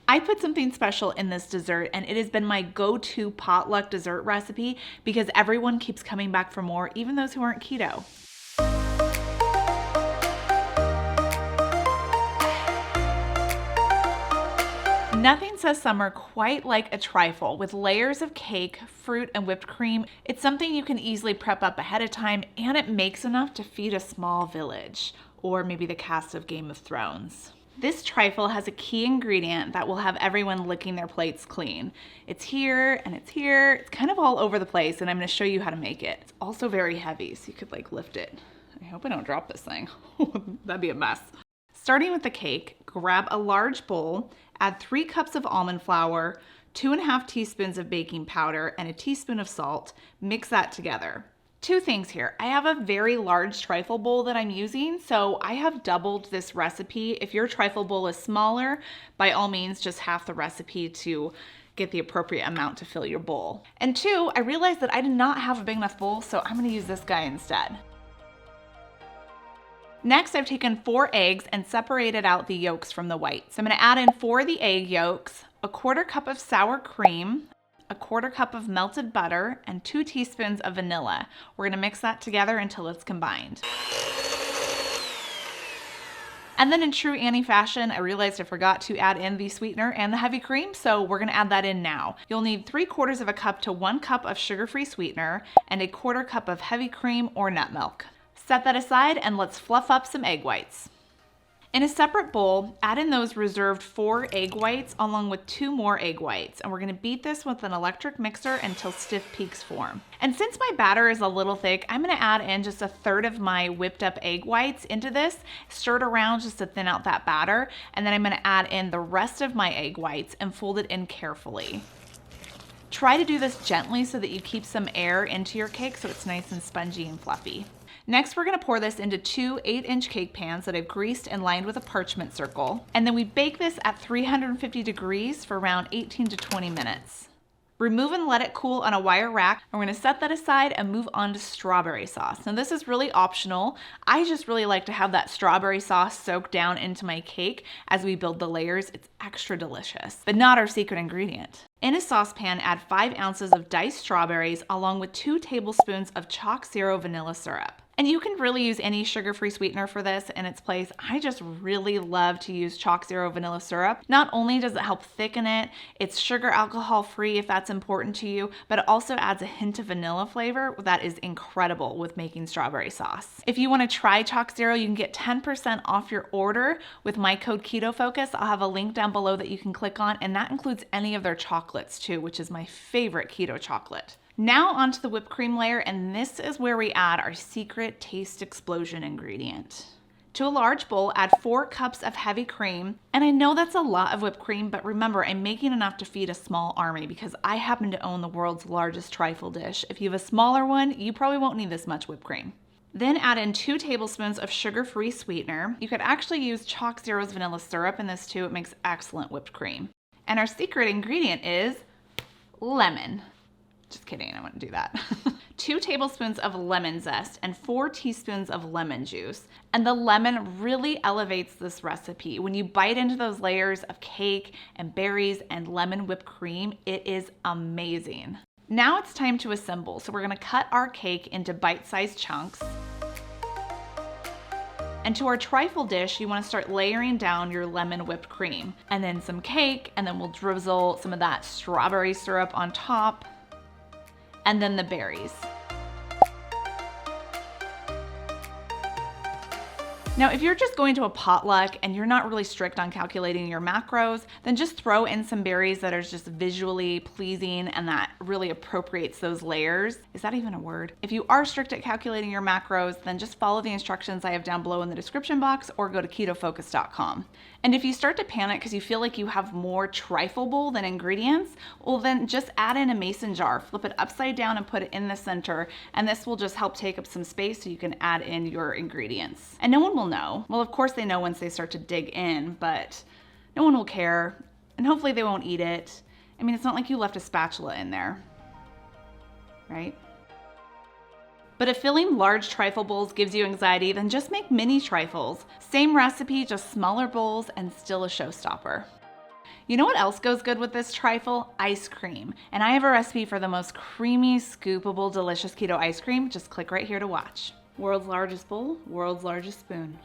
I put something special in this dessert, and it has been my go-to potluck dessert recipe because everyone keeps coming back for more, even those who aren't keto. Nothing says summer quite like a trifle with layers of cake, fruit, and whipped cream. It's something you can easily prep up ahead of time, and it makes enough to feed a small village, or maybe the cast of Game of Thrones. This trifle has a key ingredient that will have everyone licking their plates clean. It's here and it's here. It's kind of all over the place, and I'm going to show you how to make it. It's also very heavy, so you could like lift it. I hope I don't drop this thing. That'd be a mess. Starting with the cake, grab a large bowl, add 3 cups of almond flour, 2.5 teaspoons of baking powder, and a teaspoon of salt. Mix that together. 2 things here. I have a very large trifle bowl that I'm using, so I have doubled this recipe. If your trifle bowl is smaller, by all means, just half the recipe to get the appropriate amount to fill your bowl. And 2, I realized that I did not have a big enough bowl, so I'm gonna use this guy instead. Next, I've taken 4 eggs and separated out the yolks from the whites. So I'm gonna add in 4 of the egg yolks, a 1/4 cup of sour cream, a 1/4 cup of melted butter, and 2 teaspoons of vanilla. We're gonna mix that together until it's combined. And then in true Annie fashion, I realized I forgot to add in the sweetener and the heavy cream, so we're gonna add that in now. You'll need 3/4 of a cup to 1 cup of sugar-free sweetener and a 1/4 cup of heavy cream or nut milk. Set that aside and let's fluff up some egg whites. In a separate bowl, add in those reserved 4 egg whites along with 2 more egg whites, and we're gonna beat this with an electric mixer until stiff peaks form. And since my batter is a little thick, I'm gonna add in just 1/3 of my whipped up egg whites into this, stir it around just to thin out that batter, and then I'm gonna add in the rest of my egg whites and fold it in carefully. Try to do this gently so that you keep some air into your cake so it's nice and spongy and fluffy. Next, we're gonna pour this into 2 8-inch cake pans that I've greased and lined with a parchment circle. And then we bake this at 350 degrees for around 18 to 20 minutes. Remove and let it cool on a wire rack. We're gonna set that aside and move on to strawberry sauce. Now this is really optional. I just really like to have that strawberry sauce soak down into my cake as we build the layers. It's extra delicious, but not our secret ingredient. In a saucepan, add 5 ounces of diced strawberries along with 2 tablespoons of chalk zero vanilla syrup. And you can really use any sugar-free sweetener for this in its place. I just really love to use chalk zero vanilla syrup. Not only does it help thicken it, it's sugar alcohol free if that's important to you, but it also adds a hint of vanilla flavor that is incredible with making strawberry sauce. If you want to try chalk zero, you can get 10% off your order with my code KetoFocus. I'll have a link down below that you can click on, and that includes any of their chocolates too, which is my favorite keto chocolate. Now onto the whipped cream layer, and this is where we add our secret taste explosion ingredient. To a large bowl, add 4 cups of heavy cream. And I know that's a lot of whipped cream, but remember, I'm making enough to feed a small army because I happen to own the world's largest trifle dish. If you have a smaller one, you probably won't need this much whipped cream. Then add in 2 tablespoons of sugar-free sweetener. You could actually use chalk zero's vanilla syrup in this too. It makes excellent whipped cream. And our secret ingredient is lemon. Just kidding, I wouldn't do that. 2 tablespoons of lemon zest and 4 teaspoons of lemon juice. And the lemon really elevates this recipe. When you bite into those layers of cake and berries and lemon whipped cream, it is amazing. Now it's time to assemble. So we're gonna cut our cake into bite-sized chunks. And to our trifle dish, you wanna start layering down your lemon whipped cream, and then some cake, and then we'll drizzle some of that strawberry syrup on top, and then the berries. Now, if you're just going to a potluck and you're not really strict on calculating your macros, then just throw in some berries that are just visually pleasing and that really appropriates those layers. Is that even a word? If you are strict at calculating your macros, then just follow the instructions I have down below in the description box or go to ketofocus.com. And if you start to panic because you feel like you have more trifle bowl than ingredients, well then just add in a mason jar, flip it upside down and put it in the center, and this will just help take up some space so you can add in your ingredients. And no one will know. Well, of course they know once they start to dig in, but no one will care, and hopefully they won't eat it. I mean, it's not like you left a spatula in there, right? But if filling large trifle bowls gives you anxiety, then just make mini trifles. Same recipe, just smaller bowls and still a showstopper. You know what else goes good with this trifle? Ice cream. And I have a recipe for the most creamy, scoopable, delicious keto ice cream. Just click right here to watch. World's largest bowl, world's largest spoon.